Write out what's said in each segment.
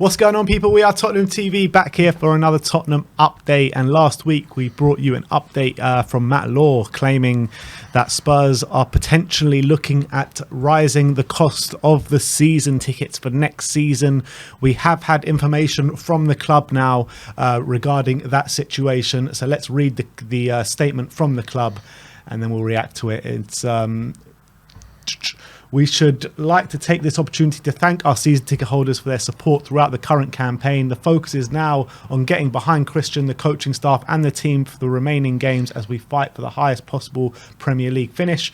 What's going on, people? We are Tottenham TV, back here for another Tottenham update. And last week we brought you an update from Matt Law, claiming that Spurs are potentially looking at rising the cost of the season tickets for next season. We have had information from the club now regarding that situation. So let's read the statement from the club and then we'll react to it. It's we should like to take this opportunity to thank our season ticket holders for their support throughout the current campaign. The focus is now on getting behind Christian, the coaching staff and the team for the remaining games as we fight for the highest possible Premier League finish.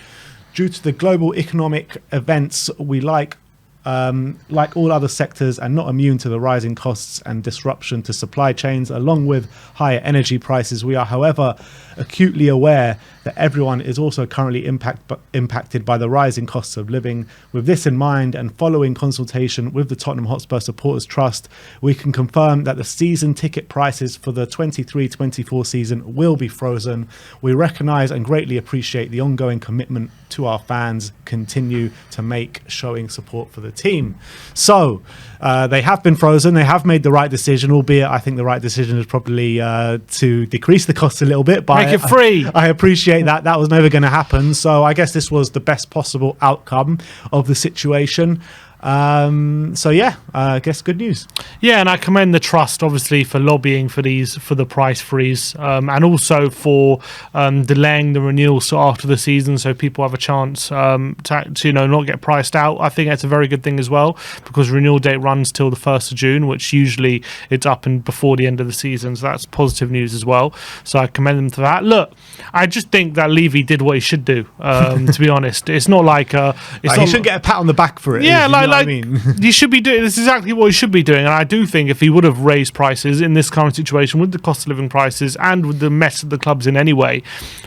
Due to the global economic events, we like all other sectors and not immune to the rising costs and disruption to supply chains, along with higher energy prices. We are, however, acutely aware that everyone is also currently impacted by the rising costs of living. With this in mind and following consultation with the Tottenham Hotspur Supporters Trust, we can confirm that the season ticket prices for the 23-24 season will be frozen. We recognise and greatly appreciate the ongoing commitment to our fans continue to make, showing support for the team. So they have been frozen. They have made the right decision, albeit I think the right decision is probably to decrease the costs a little bit. But make it free. I appreciate that was never going to happen. So I guess this was the best possible outcome of the situation. I guess good news. Yeah, and I commend the trust obviously for lobbying for the price freeze, and also for delaying the renewal so after the season, so people have a chance to not get priced out. I think that's a very good thing as well, because renewal date runs till the 1st of June, which usually it's up and before the end of the season, so that's positive news as well. So I commend them for that. Look, I just think that Levy did what he should do. To be honest, it's not like he shouldn't get a pat on the back for it. Yeah, I mean, you should be doing this is exactly what he should be doing, and I do think if he would have raised prices in this current situation with the cost of living prices and with the mess that the club's in anyway,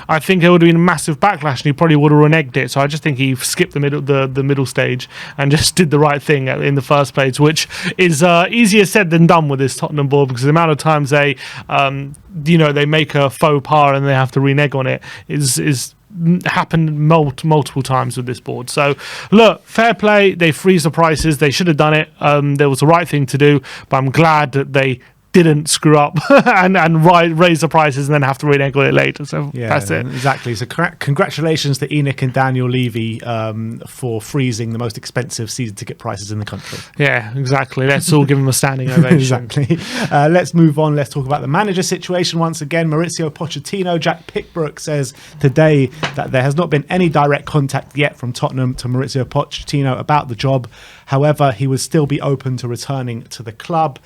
I think there would have been a massive backlash, and he probably would have reneged it. So I just think he skipped the middle stage and just did the right thing in the first place, which is easier said than done with this Tottenham board, because the amount of times they make a faux pas and they have to renege on it is happened multiple times with this board. So look, fair play, they freeze the prices, they should have done it. There was the right thing to do, but I'm glad that they didn't screw up and raise the prices and then have to renege on it later. So yeah, that's it. Exactly. So congratulations to Enoch and Daniel Levy for freezing the most expensive season ticket prices in the country. Yeah, exactly. Let's all give them a standing ovation. Exactly. Let's move on. Let's talk about the manager situation once again. Mauricio Pochettino. Jack Pickbrook says today that there has not been any direct contact yet from Tottenham to Mauricio Pochettino about the job. However, he would still be open to returning to the club.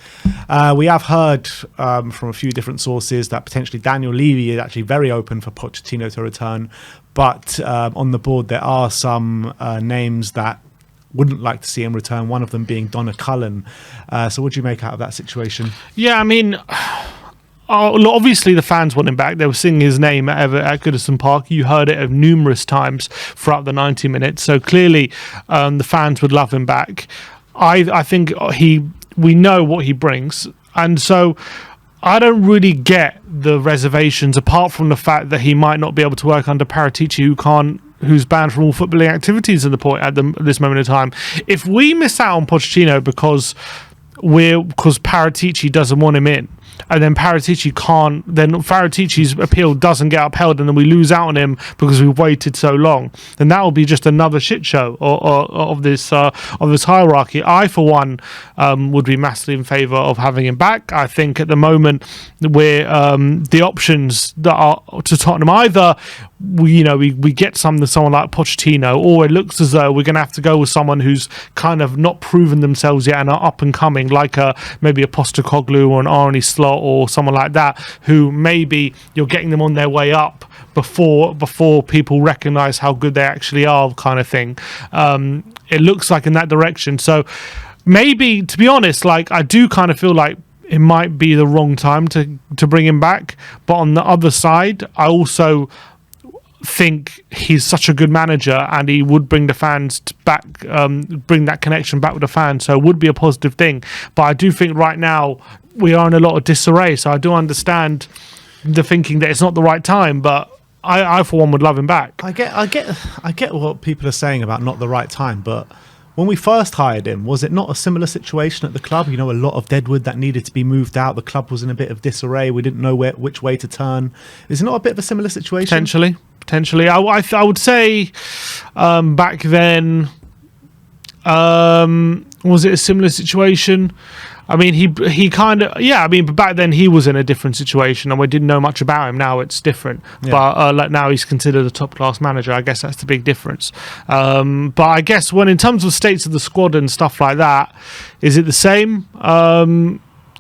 We have heard from a few different sources that potentially Daniel Levy is actually very open for Pochettino to return. But on the board, there are some names that wouldn't like to see him return, one of them being Donna Cullen. So what do you make out of that situation? Yeah, I mean, obviously the fans want him back. They were singing his name at Goodison Park. You heard it numerous times throughout the 90 minutes. So clearly the fans would love him back. I think we know what he brings. And so I don't really get the reservations, apart from the fact that he might not be able to work under Paratici, who's banned from all footballing activities at this moment in time. If we miss out on Pochettino because Paratici doesn't want him in, and then Paratici's appeal doesn't get upheld, and then we lose out on him because we've waited so long, then that will be just another shit show of this hierarchy. I, for one, would be massively in favour of having him back. I think at the moment we're the options that are to Tottenham, either we get someone like Pochettino, or it looks as though we're going to have to go with someone who's kind of not proven themselves yet and are up and coming, like maybe a Postecoglou or an Arne Slot or someone like that, who maybe you're getting them on their way up before people recognise how good they actually are, kind of thing. It looks like in that direction. So maybe, to be honest, like I do kind of feel like it might be the wrong time to bring him back. But on the other side, I also think he's such a good manager and he would bring the fans back, bring that connection back with the fans, so it would be a positive thing. But I do think right now we are in a lot of disarray, so I do understand the thinking that it's not the right time, but I for one would love him back. I get what people are saying about not the right time, but When we first hired him, was it not a similar situation at the club? You know, a lot of deadwood that needed to be moved out. The club was in a bit of disarray. We didn't know which way to turn. Is it not a bit of a similar situation? Potentially. I would say back then, was it a similar situation? I mean, he kind of, but back then he was in a different situation and we didn't know much about him. Now it's different. Yeah. But like now he's considered a top-class manager. I guess that's the big difference. But I guess in terms of states of the squad and stuff like that, is it the same?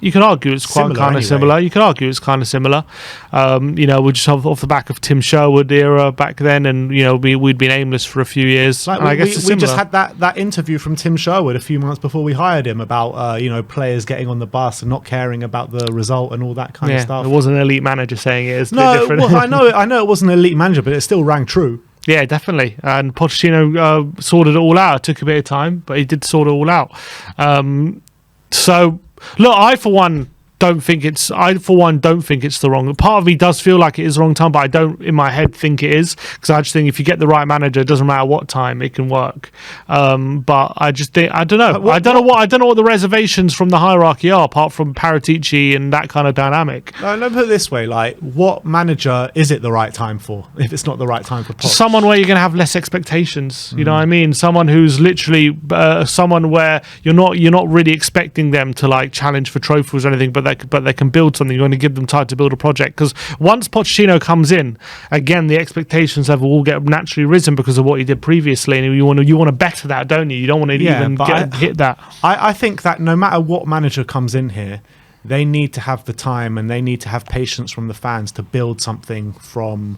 You can argue it's quite kind of similar. You can argue it's kind of similar. We're just off the back of Tim Sherwood era back then, and we'd been aimless for a few years. Like, I guess we just had that interview from Tim Sherwood a few months before we hired him about players getting on the bus and not caring about the result and all that kind of stuff. It wasn't an elite manager saying it. It's different. Well, I know it wasn't an elite manager, but it still rang true. Yeah, definitely. And Pochettino sorted it all out. It took a bit of time, but he did sort it all out. Look, I for one don't think it's the wrong. Part of me does feel like it is the wrong time, but I don't in my head think it is, because I just think if you get the right manager, it doesn't matter what time, it can work. But I just think I don't know. I don't know what the reservations from the hierarchy are, apart from Paratici and that kind of dynamic. Let me put it this way: like, what manager is it the right time for? If it's not the right time for Poch? Someone where you're going to have less expectations. You know what I mean? Someone who's literally someone where you're not really expecting them to like challenge for trophies or anything, but they can build something. You're going to give them time to build a project, because once Pochettino comes in, again, the expectations level will get naturally risen because of what he did previously, and you want to better that, don't you? You don't want to hit that. I think that no matter what manager comes in here, they need to have the time and they need to have patience from the fans to build something from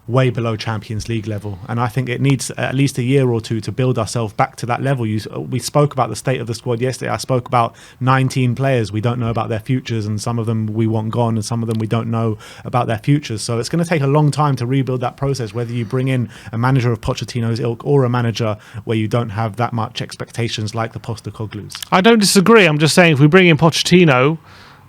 way below Champions League level, and I think it needs at least a year or two to build ourselves back to that level. We spoke about the state of the squad yesterday. I spoke about 19 players we don't know about their futures, and some of them we want gone, and some of them we don't know about their futures. So it's going to take a long time to rebuild that process, whether you bring in a manager of Pochettino's ilk or a manager where you don't have that much expectations like the Postecoglou's. I don't disagree. I'm just saying if we bring in Pochettino,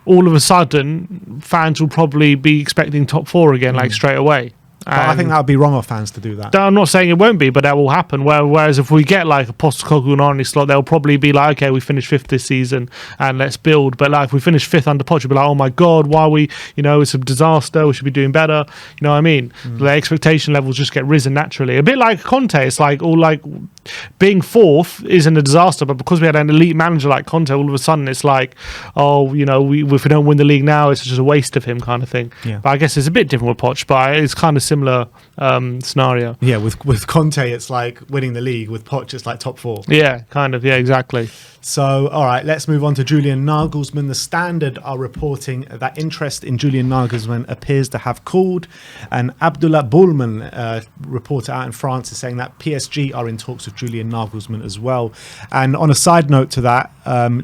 all of a sudden fans will probably be expecting top four again, like straight away. But I think that would be wrong of fans to do that. I'm not saying it won't be, but that will happen. Whereas if we get like a Postecoglou and Arnie slot, they'll probably be like, okay, we finished fifth this season and let's build. But like if we finish fifth under Poch, we'll be like, oh my God, why are we, it's a disaster. We should be doing better. You know what I mean? The expectation levels just get risen naturally. A bit like Conte. It's like being fourth isn't a disaster, but because we had an elite manager like Conte, all of a sudden it's like, if we don't win the league now, it's just a waste of him kind of thing. Yeah. But I guess it's a bit different with Poch, but it's kind of similar scenario. Yeah, with Conte, it's like winning the league. With Poch, it's like top four. Yeah, kind of. Yeah, exactly. So, all right, let's move on to Julian Nagelsmann. The Standard are reporting that interest in Julian Nagelsmann appears to have cooled, and Abdullah Boulman, reporter out in France, is saying that PSG are in talks with Julian Nagelsmann as well. And on a side note to that,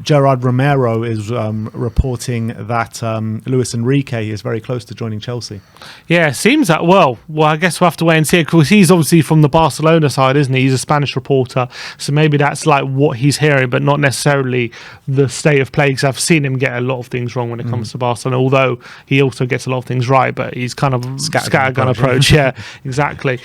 Gerard Romero is reporting that Luis Enrique is very close to joining Chelsea. Yeah, it seems that. Well, I guess we'll have to wait and see, because he's obviously from the Barcelona side, isn't he? He's a Spanish reporter, so maybe that's like what he's hearing, but not necessarily the state of play, because I've seen him get a lot of things wrong when it comes to Barcelona, although he also gets a lot of things right, but he's kind of scattergun approach. Yeah, exactly.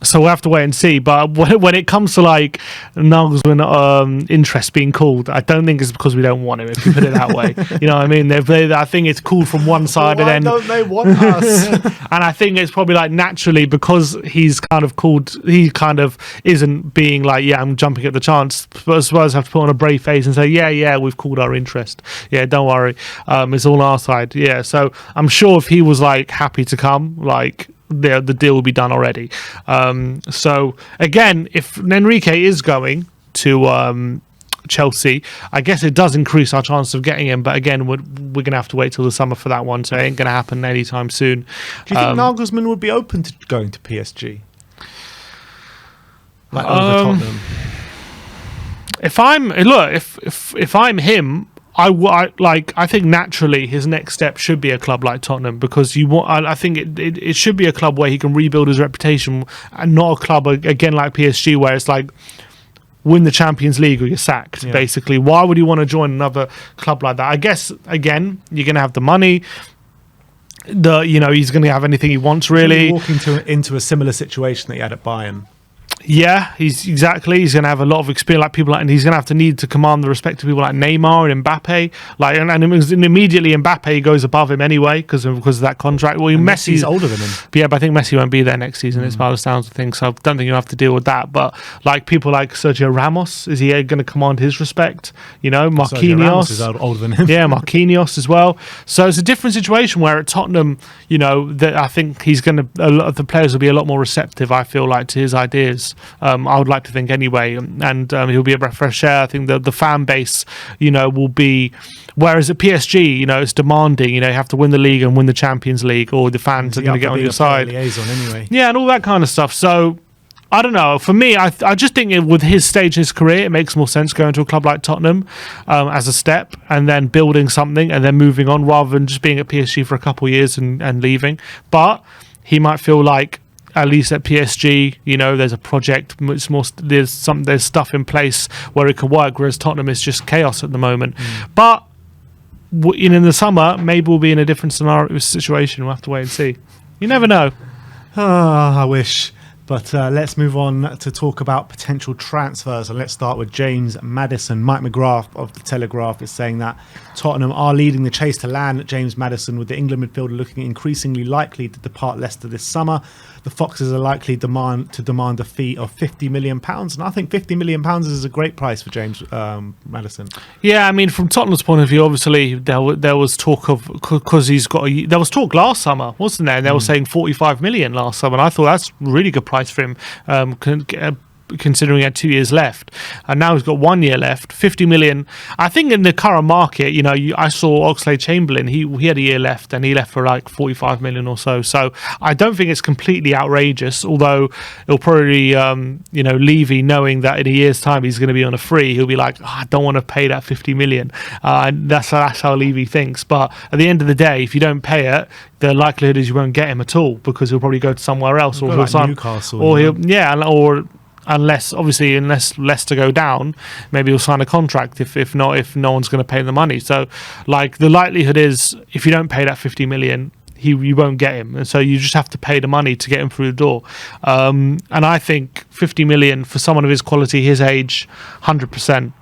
So we'll have to wait and see. But when it comes to like Nagelsmann interest being called, I don't think it's because we don't want him, if you put it that way. You know what I mean? I think it's called from one side, and then don't they want us? And I think it's probably like naturally because he's kind of called. He kind of isn't being like, yeah, I'm jumping at the chance. But as well as have to put on a brave face and say, yeah, we've called our interest. Yeah, don't worry, it's all on our side. Yeah, so I'm sure if he was like happy to come, like, the deal will be done already. So again, if Enrique is going to Chelsea, I guess it does increase our chance of getting him. But again, we're going to have to wait till the summer for that one, so it ain't going to happen anytime soon. Do you think Nagelsmann would be open to going to PSG? Like over Tottenham? If I'm him, I think naturally his next step should be a club like Tottenham, because I think it should be a club where he can rebuild his reputation, and not a club again like PSG where it's like win the Champions League or you're sacked. Yeah. Basically, why would you want to join another club like that? I guess again you're going to have the money. He's going to have anything he wants really. Walking into a similar situation that he had at Bayern. Yeah, he's going to have a lot of experience, like people, and he's going to have to need to command the respect of people like Neymar and Mbappe. Like, and immediately Mbappe goes above him anyway because of that contract. Well, Messi's older than him. Yeah, but I think Messi won't be there next season. It's by the sounds of things, so I don't think you'll have to deal with that. But like people like Sergio Ramos, is he going to command his respect? You know, Marquinhos Sergio Ramos is older than him. Yeah, Marquinhos as well. So it's a different situation where at Tottenham, you know, that I think he's going to. A lot of the players will be a lot more receptive. I feel like to his ideas. I would like to think anyway, and he'll be a breath of fresh air. I think the fan base, you know, will be. Whereas at PSG, you know, it's demanding. You know, you have to win the league and win the Champions League, or the fans are going to get on your side. Liaison anyway. Yeah, and all that kind of stuff. So. I don't know. For me, I just think with his stage in his career, it makes more sense going to a club like Tottenham as a step and then building something and then moving on rather than just being at PSG for a couple of years and leaving. But he might feel like at least at PSG, you know, there's a project. It's more, there's stuff in place where it can work. Whereas Tottenham is just chaos at the moment. But in the summer, maybe we'll be in a different situation. We'll have to wait and see. You never know. I wish. But let's move on to talk about potential transfers. And let's start with James Maddison. Mike McGrath of The Telegraph is saying that Tottenham are leading the chase to land James Maddison, with the England midfielder looking increasingly likely to depart Leicester this summer. The Foxes are likely to demand a fee of £50 million. And I think £50 million is a great price for James Maddison. Yeah, I mean, from Tottenham's point of view, obviously there was talk of, because there was talk last summer, wasn't there? And they were saying 45 million last summer. And I thought that's a really good price for him, considering he had 2 years left, and now he's got 1 year left. 50 million, I think, in the current market. You know, I saw Oxlade-Chamberlain. He had a year left, and he left for like 45 million or so. So I don't think it's completely outrageous. Although it'll probably, you know, Levy, knowing that in a year's time he's going to be on a free, he'll be like, I don't want to pay that 50 million. That's how Levy thinks. But at the end of the day, if you don't pay it, the likelihood is you won't get him at all, because he'll probably go to somewhere else, or like Newcastle, or unless Leicester go down, maybe he'll sign a contract if no one's going to pay the money. So like the likelihood is, if you don't pay that 50 million, you won't get him, and so you just have to pay the money to get him through the door. And I think 50 million for someone of his quality, his age, 100%.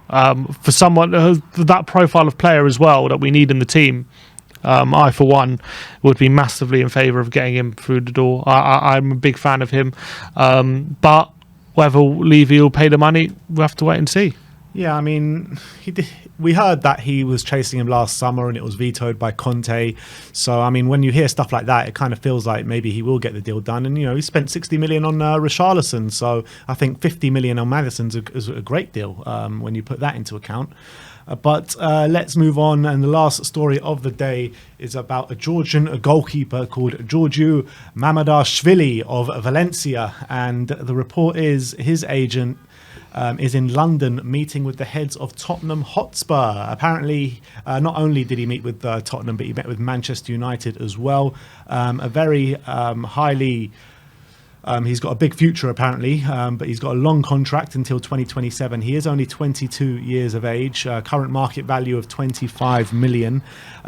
For someone that profile of player as well that we need in the team. I, for one, would be massively in favour of getting him through the door. I'm a big fan of him. But whether Levy will pay the money, we'll have to wait and see. Yeah, I mean, we heard that he was chasing him last summer and it was vetoed by Conte. So, I mean, when you hear stuff like that, it kind of feels like maybe he will get the deal done. And, you know, he spent 60 million on Richarlison. So I think 50 million on Maddison's is a great deal when you put that into account. But let's move on. And the last story of the day is about a Georgian goalkeeper called Georgiu Mamardashvilli of Valencia. And the report is his agent is in London meeting with the heads of Tottenham Hotspur. Apparently, not only did he meet with Tottenham, but he met with Manchester United as well. A very highly... he's got a big future apparently, but he's got a long contract until 2027. He is only 22 years of age, current market value of 25 million,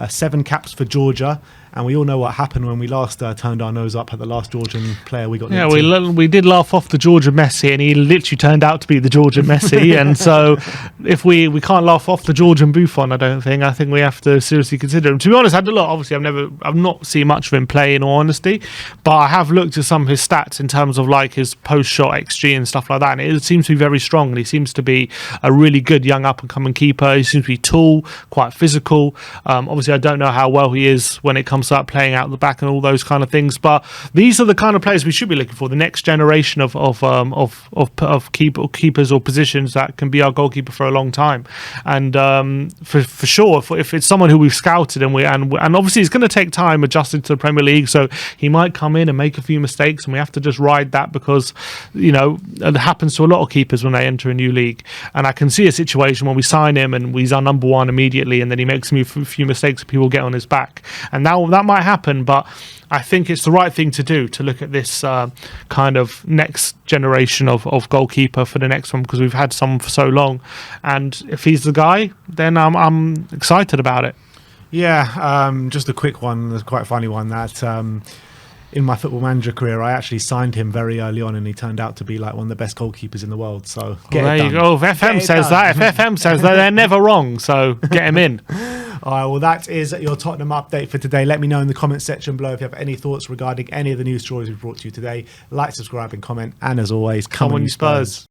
7 caps for Georgia. And we all know what happened when we last turned our nose up at the last Georgian player we got. Yeah, we did laugh off the Georgian Messi, and he literally turned out to be the Georgian Messi. And so, if we can't laugh off the Georgian Buffon, I think we have to seriously consider him. To be honest, obviously I've not seen much of him play, in all honesty, but I have looked at some of his stats in terms of like his post-shot XG and stuff like that, and it seems to be very strong. And he seems to be a really good young up-and-coming keeper. He seems to be tall, quite physical. Obviously, I don't know how well he is when it comes to playing out the back and all those kind of things, but these are the kind of players we should be looking for, the next generation of keepers or positions that can be our goalkeeper for a long time. And for sure, if it's someone who we've scouted and obviously it's going to take time adjusting to the Premier League, so he might come in and make a few mistakes, and we have to just ride that, because you know it happens to a lot of keepers when they enter a new league. And I can see a situation when we sign him and he's our number one immediately, and then he makes a few mistakes and people get on his back, and now that might happen. But I think it's the right thing to do, to look at this kind of next generation of goalkeeper for the next one, because we've had someone for so long, and if he's the guy, then I'm excited about it. Yeah, just a quick one, quite a funny one, that in my Football Manager career, I actually signed him very early on, and he turned out to be like one of the best goalkeepers in the world. So there you go. If FM says that, if FM says that, they're never wrong. So get him in. All right, well, that is your Tottenham update for today. Let me know in the comments section below if you have any thoughts regarding any of the news stories we've brought to you today. Like, subscribe, and comment. And as always, come on, you Spurs.